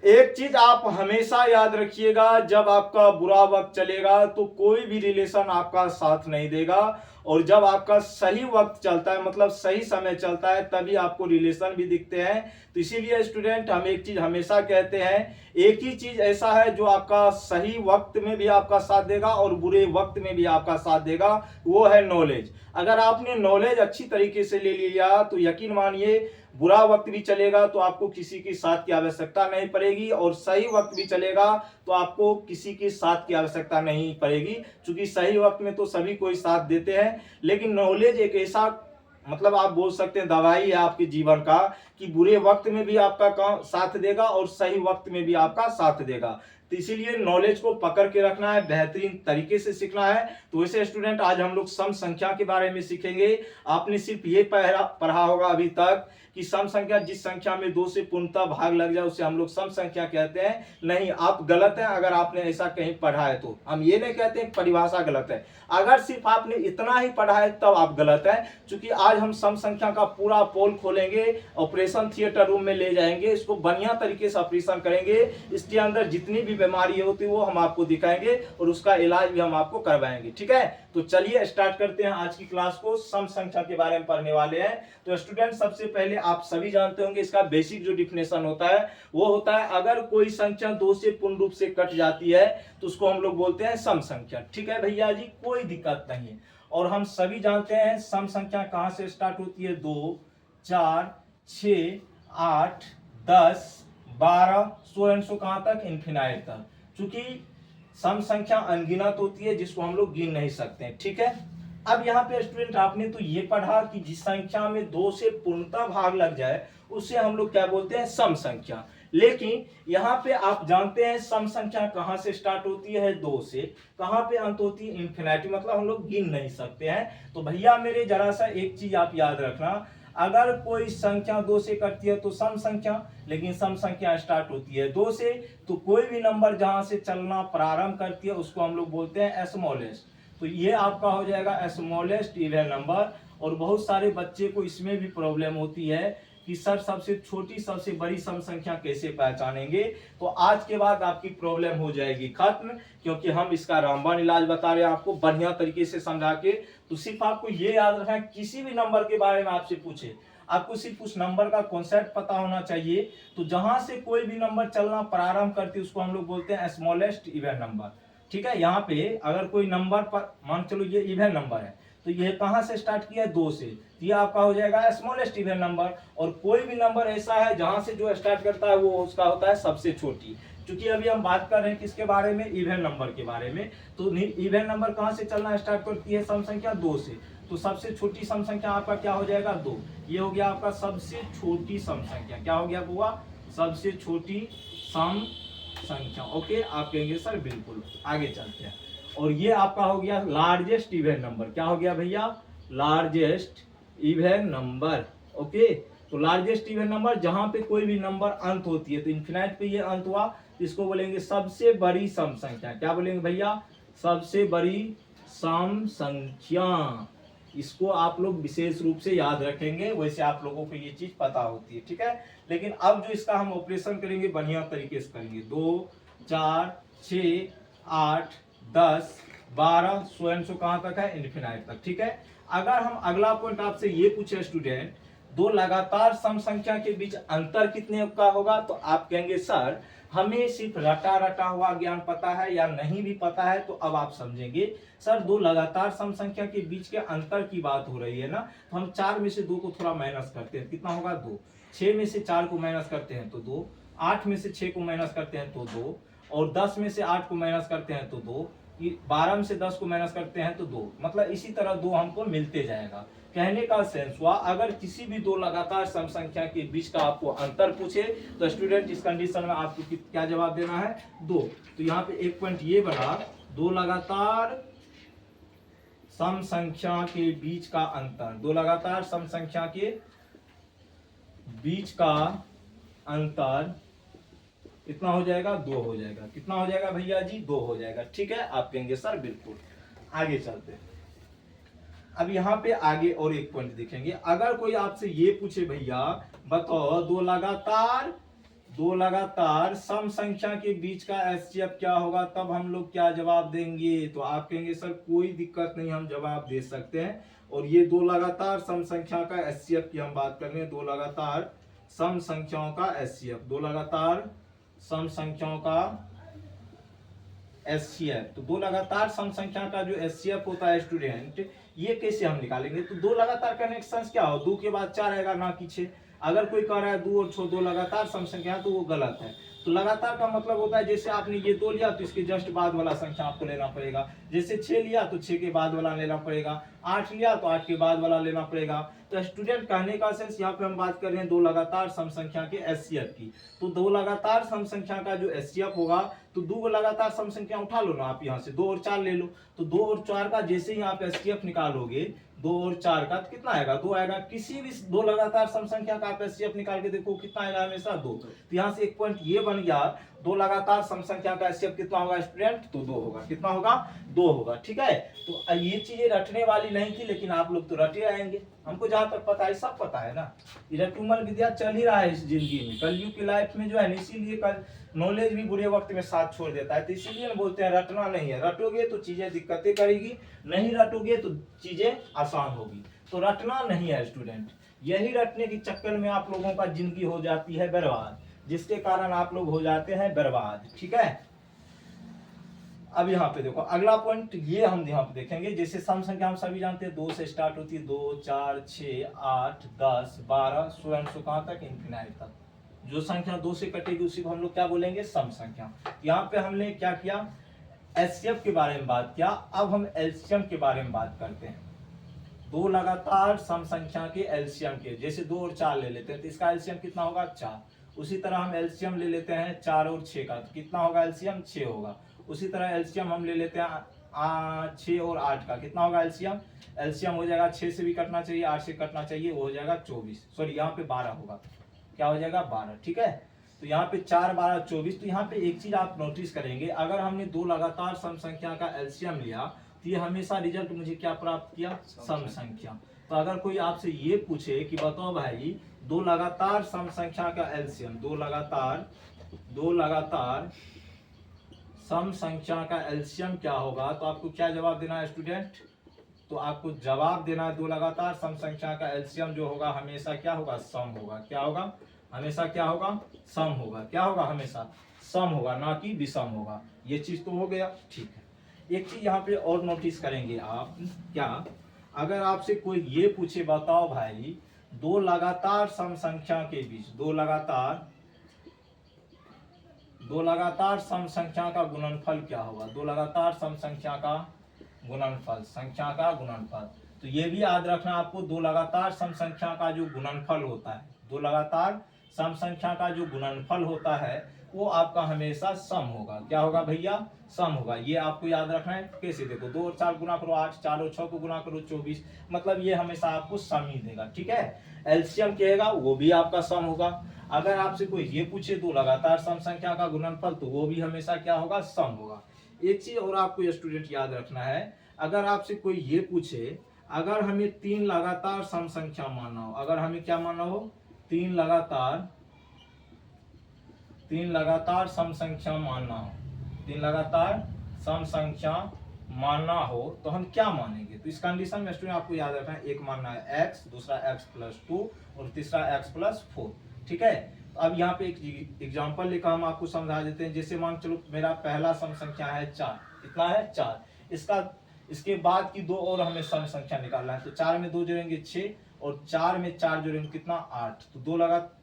एक चीज आप हमेशा याद रखिएगा, जब आपका बुरा वक्त चलेगा तो कोई भी रिलेशन आपका साथ नहीं देगा, और जब आपका सही वक्त चलता है, मतलब सही समय चलता है, तभी आपको रिलेशन भी दिखते हैं। तो इसीलिए स्टूडेंट, हम एक चीज हमेशा कहते हैं, एक ही चीज ऐसा है जो आपका सही वक्त में भी आपका साथ देगा और बुरे वक्त में भी आपका साथ देगा, वो है नॉलेज। अगर आपने नॉलेज अच्छी तरीके से ले लिया तो यकीन मानिए, बुरा वक्त भी चलेगा तो आपको किसी की साथ की आवश्यकता नहीं पड़ेगी, और सही वक्त भी चलेगा तो आपको किसी की साथ की आवश्यकता नहीं पड़ेगी, क्योंकि सही वक्त में तो सभी कोई साथ देते हैं। लेकिन नॉलेज एक ऐसा, मतलब आप बोल सकते हैं दवाई है आपके जीवन का, कि बुरे वक्त में भी आपका काम साथ देगा और सही वक्त में भी आपका साथ देगा। तो इसीलिए नॉलेज को पकड़ के रखना है, बेहतरीन तरीके से सीखना है। तो वैसे स्टूडेंट, आज हम लोग सम संख्या के बारे में सीखेंगे। आपने सिर्फ ये पढ़ा होगा अभी तक कि सम संख्या, जिस संख्या में 2 से पूर्णतः भाग लग जाए उसे हम लोग सम संख्या कहते हैं। नहीं, आप गलत हैं अगर आपने ऐसा कहीं पढ़ा है। तो हम ये नहीं कहते हैं परिभाषा गलत है, अगर सिर्फ आपने इतना ही पढ़ा है तब आप गलत हैं। क्योंकि आज हम सम संख्या का पूरा पोल खोलेंगे, ऑपरेशन थिएटर रूम में ले जाएंगे, इसको बढ़िया तरीके से ऑपरेशन करेंगे, इसके अंदर जितनी भी बीमारी होती है वो हम आपको दिखाएंगे और उसका इलाज भी हम आपको करवाएंगे। ठीक है, तो चलिए स्टार्ट करते हैं आज की क्लास को। सम संख्या के बारे में पढ़ने वाले हैं। तो स्टूडेंट, सबसे पहले आप सभी जानते होंगे इसका बेसिक जो डिफिनेशन होता है वो होता है, अगर कोई संख्या 2 से पूर्ण रूप से कट जाती है तो उसको हम लोग बोलते हैं सम संख्या। ठीक है भैया जी, कोई दिक्कत नहीं है। और हम सभी जानते हैं सम संख्या कहां से स्टार्ट होती है, 2, 4, 6, 8, 10, 12, सो एंड सो कहां तक, इनफिनाइट तक। चूंकि सम संख्या अनगिनत होती है जिसको हम लोग गिन नहीं सकते। ठीक है, अब यहाँ पे स्टूडेंट आपने तो ये पढ़ा कि जिस संख्या में 2 से पूर्णतः भाग लग जाए उसे हम लोग क्या बोलते हैं, सम संख्या। लेकिन यहाँ पे आप जानते हैं सम संख्या कहां से स्टार्ट होती है, 2 से, कहां पे अंत होती है, इन्फिनिटी, मतलब हम लोग गिन नहीं सकते हैं। तो भैया मेरे जरा सा एक चीज आप याद रखना, अगर कोई संख्या 2 से कटती है तो सम संख्या, लेकिन सम संख्या स्टार्ट होती है 2 से, तो कोई भी नंबर जहां से चलना प्रारंभ करती है उसको हम लोग बोलते हैं स्मॉलेस्ट। तो ये आपका हो जाएगा स्मॉलेस्ट इवन नंबर। और बहुत सारे बच्चे को इसमें भी प्रॉब्लम होती है कि सर सबसे छोटी सबसे बड़ी सम संख्या कैसे पहचानेंगे। तो आज के बाद आपकी प्रॉब्लम हो जाएगी खत्म, क्योंकि हम इसका रामबाण इलाज बता रहे हैं आपको बढ़िया तरीके से समझा के। तो सिर्फ आपको ये याद रखना है, किसी भी नंबर के बारे में आपसे पूछे, आपको सिर्फ उस नंबर का कॉन्सेप्ट पता होना चाहिए। तो जहां से कोई भी नंबर चलना प्रारंभ करती है उसको हम लोग बोलते हैं स्मॉलेस्ट इवन नंबर। ठीक है, यहाँ पे अगर कोई नंबर पर मान चलो ये इवन नंबर है, तो ये कहां से स्टार्ट किया है, 2 से, तो ये आपका हो जाएगा स्मॉलेस्ट इवन नंबर। और कोई भी नंबर ऐसा है जहां से जो स्टार्ट करता है वो उसका होता है सबसे छोटी। क्योंकि अभी हम बात कर रहे हैं किसके बारे में, इवन नंबर के बारे में। तो इवन नंबर कहां से चलना स्टार्ट करती है, सम संख्या 2 से। तो सबसे छोटी सम संख्या आपका क्या हो जाएगा, 2। ये हो गया आपका सबसे छोटी सम संख्या। क्या हो गया बुआ, सबसे छोटी सम संख्या। ओके, आप कहेंगे सर बिल्कुल। आगे चलते हैं, और ये आपका हो गया लार्जेस्ट इवन नंबर। क्या हो गया भैया, लार्जेस्ट इवन नंबर। ओके, तो लार्जेस्ट इवन नंबर जहां पे कोई भी नंबर अंत होती है, तो इन्फिनाइट पे ये अंत हुआ, तो इसको बोलेंगे सबसे बड़ी सम संख्या। क्या बोलेंगे भैया, सबसे बड़ी सम संख्या। इसको आप लोग विशेष रूप से याद रखेंगे, वैसे आप लोगों को ये चीज पता होती है। ठीक है, लेकिन अब जो इसका हम ऑपरेशन करेंगे बढ़िया तरीके से करेंगे। 2, 4, 6, 8, 10, 12, सो एंड सो कहां तक है, इनफिनाइट तक। ठीक है, अगर हम अगला पॉइंट आपसे ये पूछे स्टूडेंट, 2 लगातार सम संख्या के बीच अंतर कितने का होगा, तो आप कहेंगे सर हमें सिर्फ रटा रटा हुआ ज्ञान पता है या नहीं भी पता है। तो अब आप समझेंगे सर 2 लगातार सम संख्या के बीच के अंतर की बात हो रही है ना, तो हम 4 में से 2 को थोड़ा माइनस करते हैं, कितना होगा 2। 6 में से 4 को माइनस करते हैं तो 2, 8 में से 6 को माइनस करते हैं तो 2, और 10 में से 8 को माइनस करते हैं तो 2, 12 में से 10 को माइनस करते हैं तो 2, मतलब इसी तरह 2 हमको मिलते जाएगा। कहने का सेंस हुआ, अगर किसी भी 2 लगातार सम संख्या के बीच का आपको अंतर पूछे तो स्टूडेंट इस कंडीशन में आपको क्या जवाब देना है, 2। तो यहाँ पे एक पॉइंट ये बना, 2 लगातार सम संख्या के बीच का अंतर, 2 लगातार सम संख्या के बीच का अंतर कितना हो जाएगा, 2 हो जाएगा। कितना हो जाएगा भैया जी, 2 हो जाएगा। ठीक है, आप कहेंगे सर बिल्कुल। आगे चलते हैं, अब यहाँ पे आगे और एक पॉइंट देखेंगे। अगर कोई आपसे ये पूछे भैया बताओ 2 दो लगातार सम संख्या के बीच का एचसीएफ क्या होगा, तब हम लोग क्या जवाब देंगे। तो आप कहेंगे सर कोई दिक्कत नहीं, हम जवाब दे सकते हैं। और ये दो लगातार सम संख्या का एचसीएफ की हम बात कर रहे हैं, दो लगातार सम संख्याओं का एचसीएफ, दो लगातार सम संख्याओं का एचसीएफ। तो दो लगातार सम संख्या का जो एचसीएफ होता है स्टूडेंट, ये कैसे हम निकालेंगे। तो दो लगातार कनेक्शंस क्या हो, दो के बाद चार आएगा ना कि छह। अगर कोई कह रहा है दो और छो दो लगातार सम संख्या तो वो गलत है। तो लगातार का मतलब होता है जैसे आपने ये दो लिया तो इसके जस्ट बाद वाला संख्या आपको लेना पड़ेगा, जैसे 6 लिया तो 6 के बाद वाला लेना पड़ेगा, 8 लिया तो 8 के बाद वाला लेना पड़ेगा। तो स्टूडेंट कहने का सेंस यहाँ पे हम बात कर रहे हैं दो लगातार सम संख्या के एचसीएफ की। तो दो लगातार सम संख्या का जो एचसीएफ होगा, तो दो लगातार सम संख्या उठा लो ना आप, यहाँ से 2 और 4 ले लो। तो 2 और 4 का जैसे ही आप एचसीएफ निकालोगे, 2 और 4 का तो कितना आएगा, 2 आएगा। किसी भी दो लगातार सम संख्या का आप एचसीएफ निकाल के देखो कितना आएगा, हमेशा 2। तो यहाँ से एक पॉइंट ये बन गया, दो लगातार सम संख्या का एचसीएफ कितना होगा स्टूडेंट, तो 2 होगा। कितना होगा, 2 होगा। ठीक है, तो ये चीजें रटने वाली नहीं थी, लेकिन आप लोग तो रटे आएंगे। हमको जहां तक पता है सब पता है ना, रटुमल विद्या चल ही रहा है इस जिंदगी में, कलयुग की लाइफ में जो है, इसीलिए कल नॉलेज भी बुरे वक्त में साथ छोड़ देता है। तो इसीलिए बोलते हैं रटना नहीं है, रटोगे तो चीजें दिक्कतें करेगी, नहीं रटोगे तो चीजें आसान होगी। तो रटना नहीं है स्टूडेंट, यही रटने के चक्कर में आप लोगों का जिंदगी हो जाती है बर्बाद, जिसके कारण आप लोग हो जाते हैं बर्बाद। ठीक है, अब यहाँ पे देखो अगला पॉइंट ये हम यहाँ पे देखेंगे, जैसे सम संख्या हम सभी जानते हैं 2 से स्टार्ट होती है, 2 4 6 8 10 12 16 कहाँ तक, इनफिनाइट तक। जो संख्या 2 से कटेगी उसी को हम लोग क्या बोलेंगे, सम संख्या। यहाँ पे हमने क्या किया, एचसीएफ के बारे में बात किया। अब हम एलसीएम के बारे में बात करते हैं, दो लगातार सम संख्या के एलसीएम के। जैसे 2 और 4 ले लेते हैं तो इसका एलसीएम कितना होगा, 4। उसी तरह हम एलसीएम ले लेते हैं 4 और 6 का, तो कितना होगा एलसीएम, 6 होगा। उसी तरह एलसीएम हम ले लेते हैं 6 और 8 का, कितना होगा एलसीएम, एलसीएम हो जाएगा 6 से भी कटना चाहिए, 8 से कटना चाहिए, वो हो जाएगा 24, सॉरी यहाँ पे 12 होगा, क्या हो जाएगा 12। ठीक है, तो यहाँ पे 4 12 24। तो यहाँ पे एक चीज आप नोटिस करेंगे, अगर हमने दो लगातार सम संख्या का एलसीएम लिया तो ये हमेशा रिजल्ट मुझे क्या प्राप्त किया, सम संख्या। तो अगर कोई आपसे ये पूछे कि बताओ भाई दो लगातार सम संख्या का एलसीएम, दो लगातार सम संख्या का एलसीएम क्या होगा, तो आपको क्या जवाब देना है स्टूडेंट, तो आपको जवाब देना है दो लगातार सम संख्या का एलसीएम जो होगा हमेशा क्या होगा, सम होगा। क्या होगा, हमेशा क्या होगा, सम होगा। क्या होगा, हमेशा सम होगा, ना कि विषम होगा। ये चीज तो हो गया। ठीक है, एक चीज यहाँ पे और नोटिस करेंगे आप, क्या, अगर आपसे कोई ये पूछे बताओ भाई दो लगातार सम संख्या के बीच, दो लगातार सम संख्या का गुणनफल क्या होगा, दो लगातार सम संख्या का गुणनफल, संख्या का गुणनफल। तो ये भी याद रखना आपको, दो लगातार सम संख्या का जो गुणनफल होता है, दो लगातार सम संख्या का जो गुणनफल होता है वो आपका हमेशा सम होगा। क्या होगा भैया, सम होगा। ये आपको याद रखना है। कैसे, देखो 2 और 4 गुना करो 8, 4 और 6 को गुना करो 24, मतलब ये हमेशा आपको सम ही देगा। ठीक है, एलसीएम कहेगा वो भी आपका सम होगा। अगर आपसे कोई ये पूछे दो लगातार सम संख्या का गुणनफल, तो वो भी हमेशा क्या होगा, सम होगा। एक चीज और आपको स्टूडेंट याद रखना है, अगर आपसे कोई ये पूछे अगर हमें 3 लगातार सम संख्या मानना हो, अगर हमें क्या मानना हो, 3 लगातार सम संख्या मानना हो, 3 लगातार सम संख्या मानना हो तो हम क्या मानेंगे। तो इस कंडीशन में स्टूडेंट आपको याद रखना है, एक मानना है x, दूसरा x+2 और तीसरा x+4। ठीक है, तो अब यहाँ पे एक एग्जांपल लेकर हम आपको समझा देते हैं। जैसे मान चलो मेरा पहला सम संख्या है 4, कितना है 4, इसके बाद की दो और हमें सम संख्या निकालना है। तो 4 में 2 जोड़ेंगे 6 और 4 में 4 जोड़ेंगे कितना, 8। तो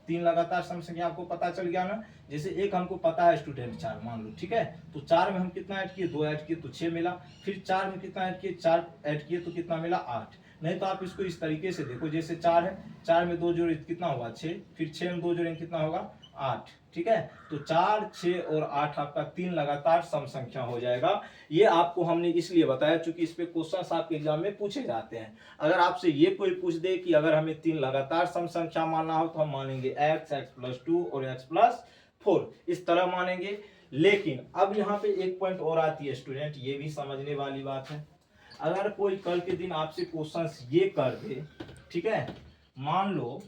3 लगातार सम संख्या आपको पता चल गया ना। जैसे एक हमको पता है स्टूडेंट 4 मान लो, ठीक है, तो 4 में हम कितना ऐड किए, 2 ऐड किए तो 6 मिला। फिर 4 में कितना ऐड किए, 4 ऐड किए तो कितना मिला, 8। नहीं तो आप इसको इस तरीके से देखो, जैसे 4 है, 4 में 2 जोड़े कितना होगा 6, फिर 6 में 2 जोड़े कितना होगा 8। ठीक है, तो 4 6 और 8 आपका 3 लगातार सम संख्या हो जाएगा। ये आपको हमने इसलिए बताया क्योंकि इस पे क्वेश्चंस आपके एग्जाम में पूछे जाते हैं। अगर आपसे ये कोई पूछ दे कि अगर हमें 3 लगातार सम संख्या मानना हो तो हम मानेंगे x, x+2 और x+4, इस तरह मानेंगे। लेकिन अब यहाँ पे एक पॉइंट और आती है स्टूडेंट, ये भी समझने वाली बात है। अगर कोई कल के दिन आपसे क्वेश्चंस ये कर दे, ठीक है, मान लो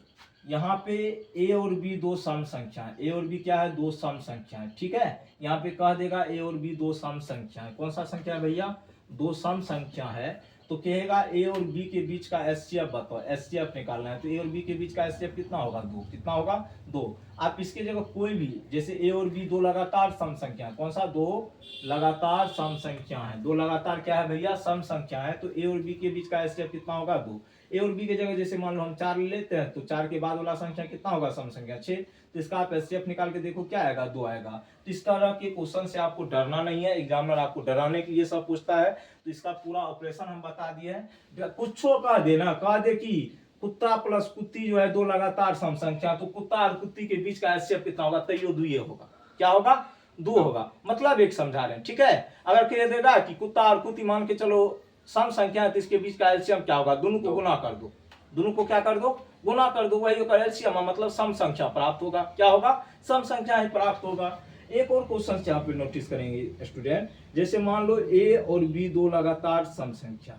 यहाँ पे ए और बी दो सम संख्या है, ए और बी क्या है, दो सम संख्या है, ठीक है। यहाँ पे कह देगा ए और बी दो सम संख्या है। कौन सा संख्या है भैया, दो सम संख्या है। तो कहेगा ए और बी के बीच का एचसीएफ बताओ, एचसीएफ निकालना है। तो ए और बी के बीच का एचसीएफ कितना होगा, दो। कितना होगा, दो। आप इसके जगह कोई भी, जैसे ए और बी दो लगातार सम संख्या है, कौन सा, दो लगातार सम संख्या है, दो लगातार क्या है भैया, सम संख्या है। तो ए और बी के बीच का एचसीएफ कितना होगा, दो। ए और बी की जगह जैसे मान लो हम 4 ले लेते हैं, तो 4 के बाद वाला संख्या कितना होगा, सम संख्या 6। तो इसका आप एचसीएफ निकाल के देखो क्या आएगा, 2 आएगा। तो इस तरह के क्वेश्चन से आपको डरना नहीं है, एग्जामिनर आपको डराने के लिए सब पूछता है। तो इसका पूरा ऑपरेशन हम बता दिए हैं। कुछ कह देना, कह दे कि कुत्ता प्लस कुत्ती जो है दो लगातार सम संख्या, तो कुत्ता और कुत्ती के बीच का एचसीएफ कितना होगा, तैयो दुए होगा। क्या होगा, दो होगा। मतलब एक समझा रहे हैं, ठीक है। अगर कह देगा कि कुत्ता और कुत्ती मान के चलो सम संख्या है, तो इसके बीच का एलसीएम क्या होगा, दोनों को गुना कर दो, दोनों को क्या कर दो, गुना कर दो, वही होगा एलसीएम, मतलब सम संख्या प्राप्त होगा। क्या होगा, सम संख्या ही प्राप्त होगा। एक और क्वेश्चन से आप नोटिस करेंगे स्टूडेंट, जैसे मान लो ए और बी दो लगातार सम संख्या,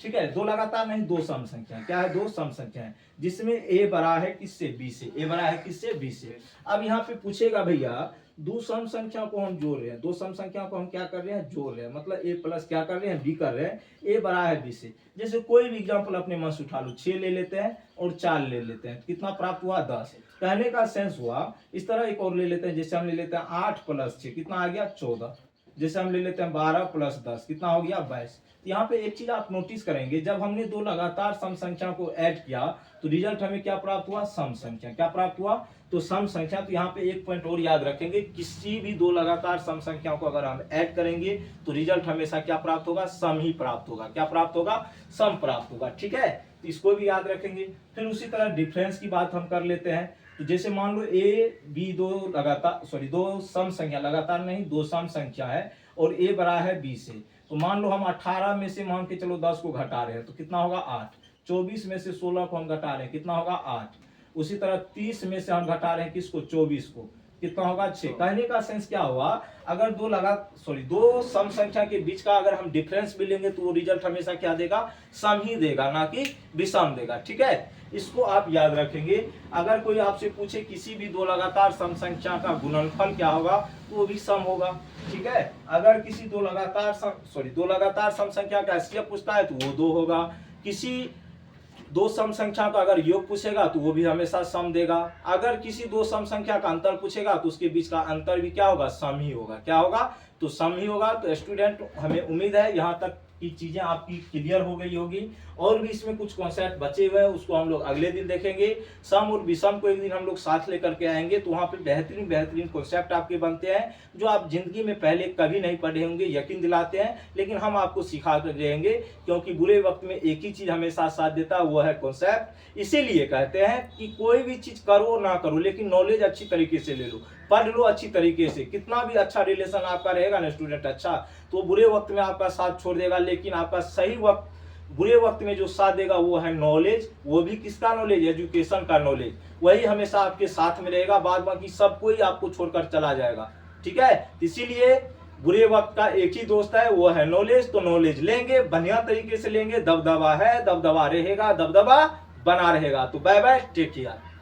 ठीक है, दो लगातार नहीं, दो सम संख्या। क्या है, दो सम संख्या है, जिसमें ए बड़ा है किससे, बी से, ए बड़ा है किससे, बी से। अब यहाँ पे पूछेगा भैया, दो सम संख्या को हम जोड़ रहे हैं, दो सम संख्या को हम क्या कर रहे हैं, जोड़ रहे हैं, मतलब ए प्लस क्या कर रहे हैं, बी कर रहे हैं। ए बड़ा है बी से। जैसे कोई भी एग्जांपल अपने मन से उठा लो, 6 ले लेते हैं और 4 ले लेते हैं, कितना प्राप्त हुआ, 10। कहने का सेंस हुआ, इस तरह एक और ले लेते हैं, जैसे हम ले लेते हैं 8 + 6 कितना आ गया, 14। जैसे हम ले लेते हैं 12 + 10 कितना हो गया, 22। यहाँ पे एक चीज आप नोटिस करेंगे, जब हमने दो लगातार सम संख्या को ऐड किया तो रिजल्ट हमें क्या प्राप्त हुआ, सम संख्या। क्या प्राप्त हुआ, तो सम संख्या। तो यहाँ पे एक पॉइंट और याद रखेंगे, किसी भी दो लगातार सम संख्या को अगर हम ऐड करेंगे तो रिजल्ट हमेशा क्या प्राप्त होगा, सम ही प्राप्त होगा। क्या प्राप्त होगा, सम प्राप्त होगा, ठीक है। तो इसको भी याद रखेंगे। फिर उसी तरह डिफरेंस की बात हम कर लेते हैं। तो जैसे मान लो ए बी दो सम संख्या, लगातार नहीं, दो सम संख्या है और ए बड़ा है बी से। तो मान लो हम 18 में से मान के चलो 10 को घटा रहे हैं, तो कितना होगा, 8। 24 में से 16 को हम घटा रहे हैं, कितना होगा, 8। उसी तरह 30 में से हम घटा रहे हैं किसको, 24 को, कितना होगा, 6। कहने का सेंस क्या हुआ, अगर दो सम संख्या के बीच का अगर हम डिफरेंस भी लेंगे तो वो रिजल्ट हमेशा क्या देगा, सम ही देगा, ना कि विषम देगा, ठीक है। इसको आप याद रखेंगे। अगर कोई आपसे पूछे किसी भी दो लगातार सम संख्या का गुणनफल क्या होगा, तो वो भी सम होगा, ठीक है। अगर किसी दो लगातार सम संख्या का एचसीएफ पूछता है तो वो 2 होगा। किसी दो सम संख्या का अगर योग पूछेगा तो वो भी हमेशा सम देगा। अगर किसी दो सम संख्या का अंतर पूछेगा तो उसके बीच का अंतर भी क्या होगा, सम ही होगा। क्या होगा, तो सम ही होगा। तो स्टूडेंट, हमें उम्मीद है यहाँ तक की चीजें आपकी क्लियर हो गई होगी। और भी इसमें कुछ कॉन्सेप्ट बचे हुए हैं, उसको हम लोग अगले दिन देखेंगे। सम और विषम को एक दिन हम लोग साथ लेकर के आएंगे, तो वहाँ पे बेहतरीन कॉन्सेप्ट आपके बनते हैं जो आप जिंदगी में पहले कभी नहीं पढ़े होंगे, यकीन दिलाते हैं। लेकिन हम आपको सिखा कर रहेंगे, क्योंकि बुरे वक्त में एक ही चीज हमेशा साथ देता है, वो है कॉन्सेप्ट। इसीलिए कहते हैं कि कोई भी चीज करो ना करो, लेकिन नॉलेज अच्छी तरीके से ले लो, पढ़ लो अच्छी तरीके से। कितना भी अच्छा रिलेशन आपका रहेगा ना स्टूडेंट, अच्छा, तो बुरे वक्त में आपका साथ छोड़ देगा, लेकिन आपका सही वक्त, बुरे वक्त में जो साथ देगा वो है नॉलेज। वो भी किसका नॉलेज, एजुकेशन का नॉलेज, वही हमेशा आपके साथ में रहेगा। बाद बाकी सब कोई आपको छोड़कर चला जाएगा, ठीक है। इसीलिए बुरे वक्त का एक ही दोस्त है, वो है नॉलेज। तो नॉलेज लेंगे, बढ़िया तरीके से लेंगे, दबदबा है, दबदबा रहेगा, दबदबा बना रहेगा। तो बाय बाय, टेक केयर।